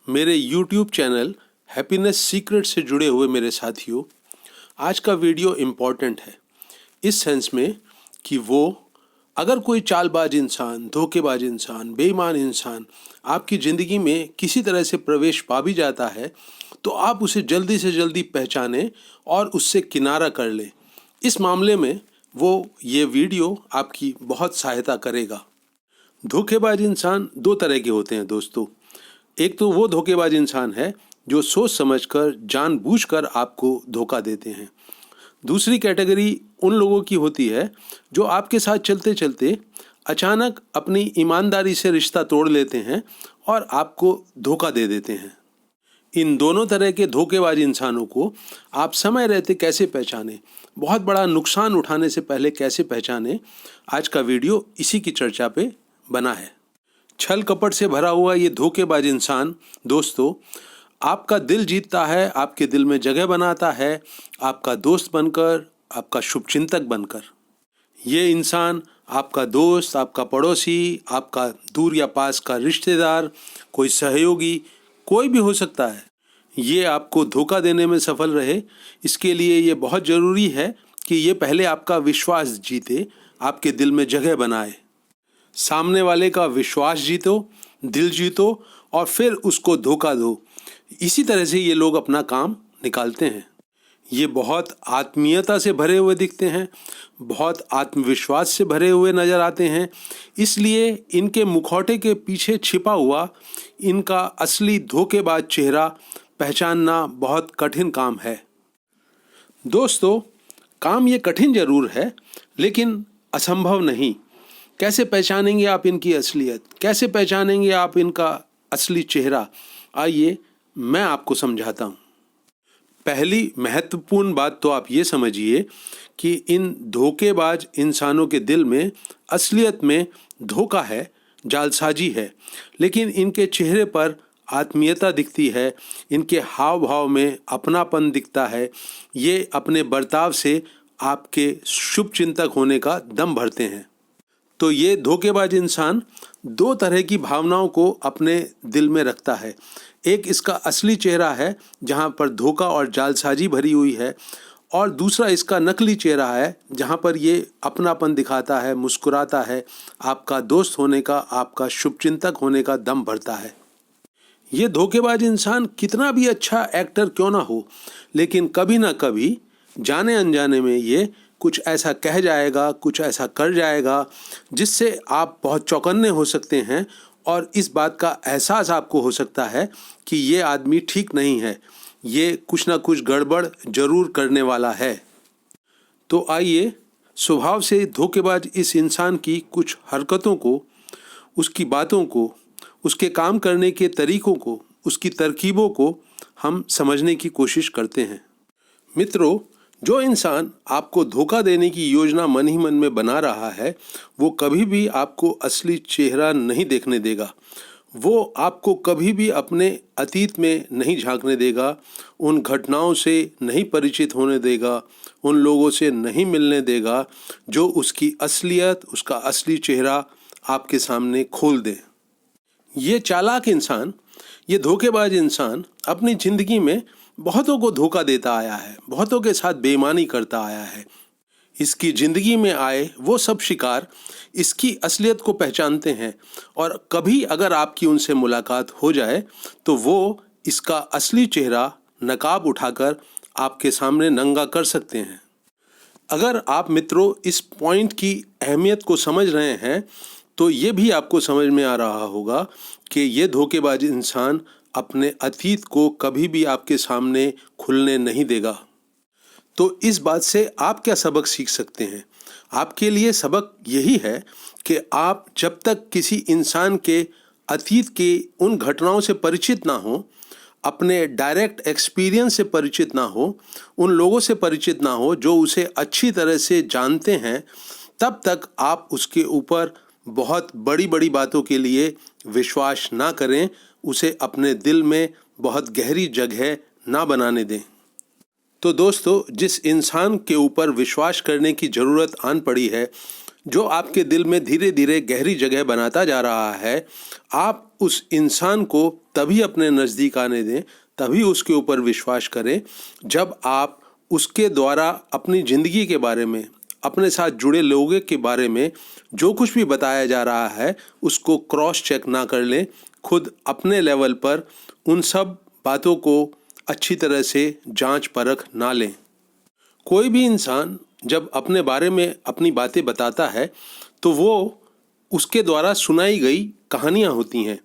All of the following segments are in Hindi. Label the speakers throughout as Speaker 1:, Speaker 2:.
Speaker 1: मेरे YouTube चैनल हैप्पीनेस सीक्रेट से जुड़े हुए मेरे साथियों, आज का वीडियो इम्पॉर्टेंट है इस सेंस में कि अगर कोई चालबाज इंसान, धोखेबाज इंसान, बेईमान इंसान आपकी ज़िंदगी में किसी तरह से प्रवेश पा भी जाता है तो आप उसे जल्दी से जल्दी पहचानें और उससे किनारा कर लें। इस मामले में ये वीडियो आपकी बहुत सहायता करेगा। धोखेबाज इंसान दो तरह के होते हैं दोस्तों। एक तो वो धोखेबाज इंसान है जो सोच समझकर, जानबूझकर आपको धोखा देते हैं। दूसरी कैटेगरी उन लोगों की होती है जो आपके साथ चलते चलते अचानक अपनी ईमानदारी से रिश्ता तोड़ लेते हैं और आपको धोखा दे देते हैं। इन दोनों तरह के धोखेबाज इंसानों को आप समय रहते कैसे पहचानें, बहुत बड़ा नुकसान उठाने से पहले कैसे पहचानें, आज का वीडियो इसी की चर्चा पे बना है। छल कपट से भरा हुआ ये धोखेबाज इंसान दोस्तों आपका दिल जीतता है, आपके दिल में जगह बनाता है, आपका दोस्त बनकर, आपका शुभचिंतक बनकर। ये इंसान आपका दोस्त, आपका पड़ोसी, आपका दूर या पास का रिश्तेदार, कोई सहयोगी, कोई भी हो सकता है। ये आपको धोखा देने में सफल रहे, इसके लिए ये बहुत ज़रूरी है कि ये पहले आपका विश्वास जीते, आपके दिल में जगह बनाए। सामने वाले का विश्वास जीतो, दिल जीतो और फिर उसको धोखा दो। इसी तरह से ये लोग अपना काम निकालते हैं। ये बहुत आत्मीयता से भरे हुए दिखते हैं, बहुत आत्मविश्वास से भरे हुए नज़र आते हैं, इसलिए इनके मुखौटे के पीछे छिपा हुआ इनका असली धोखेबाज चेहरा पहचानना बहुत कठिन काम है। दोस्तों, काम ये कठिन जरूर है लेकिन असंभव नहीं। कैसे पहचानेंगे आप इनकी असलियत, कैसे पहचानेंगे आप इनका असली चेहरा, आइए मैं आपको समझाता हूँ। पहली महत्वपूर्ण बात तो आप ये समझिए कि इन धोखेबाज इंसानों के दिल में असलियत में धोखा है, जालसाजी है, लेकिन इनके चेहरे पर आत्मीयता दिखती है, इनके हाव भाव में अपनापन दिखता है। ये अपने बर्ताव से आपके शुभचिंतक होने का दम भरते हैं। तो ये धोखेबाज इंसान दो तरह की भावनाओं को अपने दिल में रखता है। एक इसका असली चेहरा है जहाँ पर धोखा और जालसाजी भरी हुई है, और दूसरा इसका नकली चेहरा है जहाँ पर ये अपनापन दिखाता है, मुस्कुराता है, आपका दोस्त होने का, आपका शुभचिंतक होने का दम भरता है। ये धोखेबाज इंसान कितना भी अच्छा एक्टर क्यों ना हो, लेकिन कभी ना कभी जाने अनजाने में ये कुछ ऐसा कह जाएगा, कुछ ऐसा कर जाएगा जिससे आप बहुत चौकन्ने हो सकते हैं और इस बात का एहसास आपको हो सकता है कि ये आदमी ठीक नहीं है, ये कुछ ना कुछ गड़बड़ जरूर करने वाला है। तो आइए स्वभाव से धोखेबाज इस इंसान की कुछ हरकतों को, उसकी बातों को, उसके काम करने के तरीकों को, उसकी तरकीबों को हम समझने की कोशिश करते हैं। मित्रों, जो इंसान आपको धोखा देने की योजना मन ही मन में बना रहा है वो कभी भी आपको असली चेहरा नहीं देखने देगा। वो आपको कभी भी अपने अतीत में नहीं झांकने देगा, उन घटनाओं से नहीं परिचित होने देगा, उन लोगों से नहीं मिलने देगा जो उसकी असलियत, उसका असली चेहरा आपके सामने खोल दे। ये चालाक इंसान, ये धोखेबाज इंसान अपनी ज़िंदगी में बहुतों को धोखा देता आया है, बहुतों के साथ बेईमानी करता आया है। इसकी ज़िंदगी में आए वो सब शिकार इसकी असलियत को पहचानते हैं और कभी अगर आपकी उनसे मुलाकात हो जाए तो वो इसका असली चेहरा नकाब उठाकर आपके सामने नंगा कर सकते हैं। अगर आप मित्रों इस पॉइंट की अहमियत को समझ रहे हैं तो ये भी आपको समझ में आ रहा होगा कि ये धोखेबाज इंसान अपने अतीत को कभी भी आपके सामने खुलने नहीं देगा। तो इस बात से आप क्या सबक सीख सकते हैं? आपके लिए सबक यही है कि आप जब तक किसी इंसान के अतीत के उन घटनाओं से परिचित ना हो, अपने डायरेक्ट एक्सपीरियंस से परिचित ना हो, उन लोगों से परिचित ना हो जो उसे अच्छी तरह से जानते हैं, तब तक आप उसके ऊपर बहुत बड़ी बड़ी बातों के लिए विश्वास ना करें, उसे अपने दिल में बहुत गहरी जगह ना बनाने दें। तो दोस्तों, जिस इंसान के ऊपर विश्वास करने की ज़रूरत आन पड़ी है जो आपके दिल में धीरे धीरे गहरी जगह बनाता जा रहा है, आप उस इंसान को तभी अपने नज़दीक आने दें, तभी उसके ऊपर विश्वास करें जब आप उसके द्वारा अपनी ज़िंदगी के बारे में, अपने साथ जुड़े लोगों के बारे में जो कुछ भी बताया जा रहा है उसको क्रॉस चेक ना कर लें। खुद अपने लेवल पर उन सब बातों को अच्छी तरह से जांच परख ना लें। कोई भी इंसान जब अपने बारे में अपनी बातें बताता है तो वो उसके द्वारा सुनाई गई कहानियाँ होती हैं।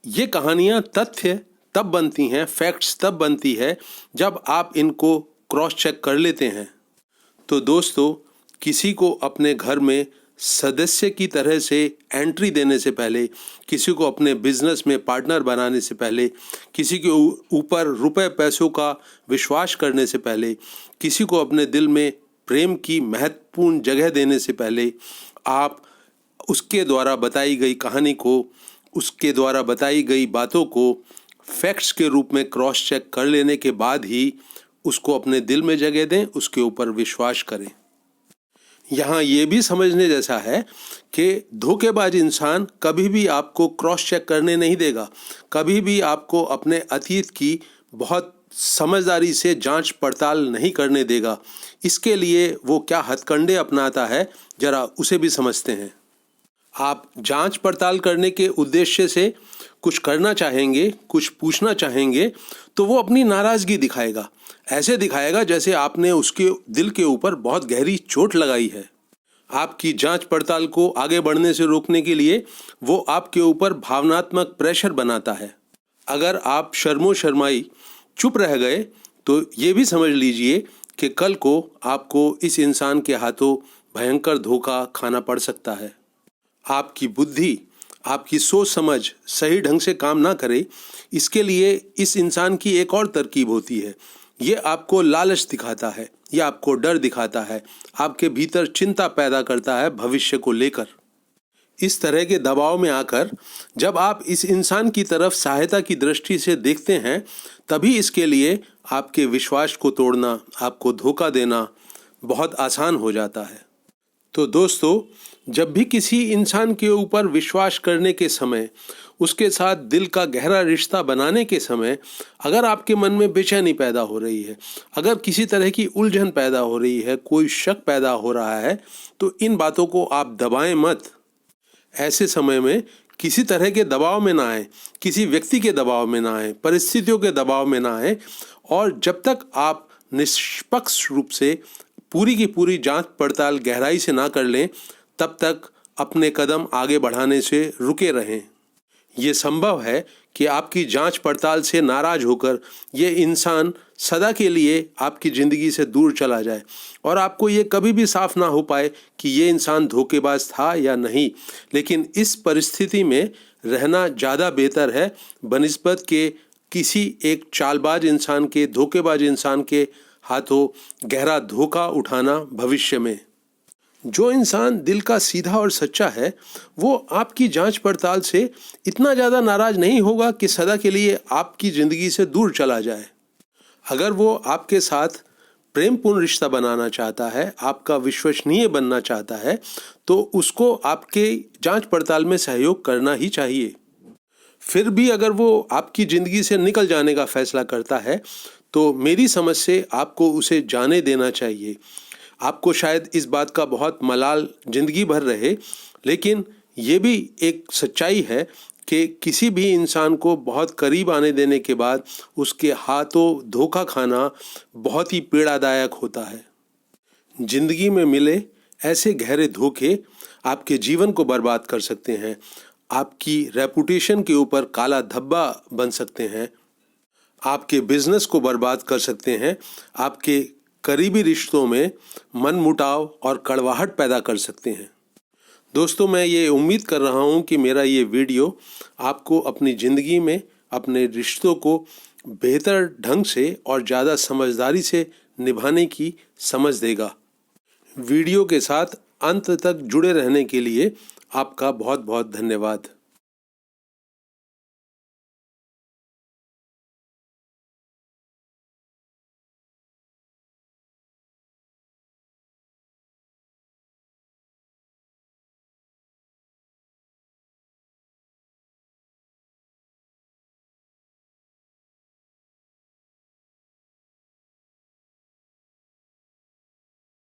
Speaker 1: ये कहानियाँ तथ्य तब बनती हैं, फैक्ट्स तब बनती है जब आप इनको क्रॉस चेक कर लेते हैं। तो दोस्तों, किसी को अपने घर में सदस्य की तरह से एंट्री देने से पहले, किसी को अपने बिजनेस में पार्टनर बनाने से पहले, किसी के ऊपर रुपए पैसों का विश्वास करने से पहले, किसी को अपने दिल में प्रेम की महत्वपूर्ण जगह देने से पहले आप उसके द्वारा बताई गई कहानी को, उसके द्वारा बताई गई बातों को फैक्ट्स के रूप में क्रॉस चेक कर लेने के बाद ही उसको अपने दिल में जगह दें, उसके ऊपर विश्वास करें। यहाँ ये भी समझने जैसा है कि धोखेबाज इंसान कभी भी आपको क्रॉस चेक करने नहीं देगा, कभी भी आपको अपने अतीत की बहुत समझदारी से जांच पड़ताल नहीं करने देगा। इसके लिए वो क्या हथकंडे अपनाता है, जरा उसे भी समझते हैं। आप जांच पड़ताल करने के उद्देश्य से कुछ करना चाहेंगे, कुछ पूछना चाहेंगे, तो वो अपनी नाराज़गी दिखाएगा। ऐसे दिखाएगा जैसे आपने उसके दिल के ऊपर बहुत गहरी चोट लगाई है। आपकी जांच पड़ताल को आगे बढ़ने से रोकने के लिए वो आपके ऊपर भावनात्मक प्रेशर बनाता है। अगर आप शर्मो शर्माई चुप रह गए तो ये भी समझ लीजिए कि कल को आपको इस इंसान के हाथों भयंकर धोखा खाना पड़ सकता है। आपकी बुद्धि, आपकी सोच समझ सही ढंग से काम ना करे, इसके लिए इस इंसान की एक और तरकीब होती है। ये आपको लालच दिखाता है, ये आपको डर दिखाता है, आपके भीतर चिंता पैदा करता है भविष्य को लेकर। इस तरह के दबाव में आकर जब आप इस इंसान की तरफ सहायता की दृष्टि से देखते हैं, तभी इसके लिए आपके विश्वास को तोड़ना, आपको धोखा देना बहुत आसान हो जाता है। तो दोस्तों, जब भी किसी इंसान के ऊपर विश्वास करने के समय, उसके साथ दिल का गहरा रिश्ता बनाने के समय अगर आपके मन में बेचैनी पैदा हो रही है, अगर किसी तरह की उलझन पैदा हो रही है, कोई शक पैदा हो रहा है, तो इन बातों को आप दबाएं मत। ऐसे समय में किसी तरह के दबाव में ना आए, किसी व्यक्ति के दबाव में ना आए, परिस्थितियों के दबाव में ना आए, और जब तक आप निष्पक्ष रूप से पूरी की पूरी जांच पड़ताल गहराई से ना कर लें, तब तक अपने कदम आगे बढ़ाने से रुके रहें। ये संभव है कि आपकी जांच पड़ताल से नाराज होकर ये इंसान सदा के लिए आपकी ज़िंदगी से दूर चला जाए और आपको ये कभी भी साफ ना हो पाए कि ये इंसान धोखेबाज था या नहीं। लेकिन इस परिस्थिति में रहना ज़्यादा बेहतर है बनिस्बत के किसी एक चालबाज इंसान के, धोखेबाज इंसान के हाथों गहरा धोखा उठाना भविष्य में। जो इंसान दिल का सीधा और सच्चा है वो आपकी जांच पड़ताल से इतना ज़्यादा नाराज नहीं होगा कि सदा के लिए आपकी ज़िंदगी से दूर चला जाए। अगर वो आपके साथ प्रेमपूर्ण रिश्ता बनाना चाहता है, आपका विश्वसनीय बनना चाहता है, तो उसको आपके जांच पड़ताल में सहयोग करना ही चाहिए। फिर भी अगर वो आपकी ज़िंदगी से निकल जाने का फैसला करता है तो मेरी समझ से आपको उसे जाने देना चाहिए। आपको शायद इस बात का बहुत मलाल जिंदगी भर रहे, लेकिन ये भी एक सच्चाई है कि किसी भी इंसान को बहुत करीब आने देने के बाद उसके हाथों धोखा खाना बहुत ही पीड़ादायक होता है। जिंदगी में मिले ऐसे गहरे धोखे आपके जीवन को बर्बाद कर सकते हैं, आपकी रेपुटेशन के ऊपर काला धब्बा बन सकते हैं, आपके बिजनेस को बर्बाद कर सकते हैं, आपके करीबी रिश्तों में मनमुटाव और कड़वाहट पैदा कर सकते हैं। दोस्तों, मैं ये उम्मीद कर रहा हूँ कि मेरा ये वीडियो आपको अपनी ज़िंदगी में अपने रिश्तों को बेहतर ढंग से और ज़्यादा समझदारी से निभाने की समझ देगा। वीडियो के साथ अंत तक जुड़े रहने के लिए आपका बहुत बहुत धन्यवाद।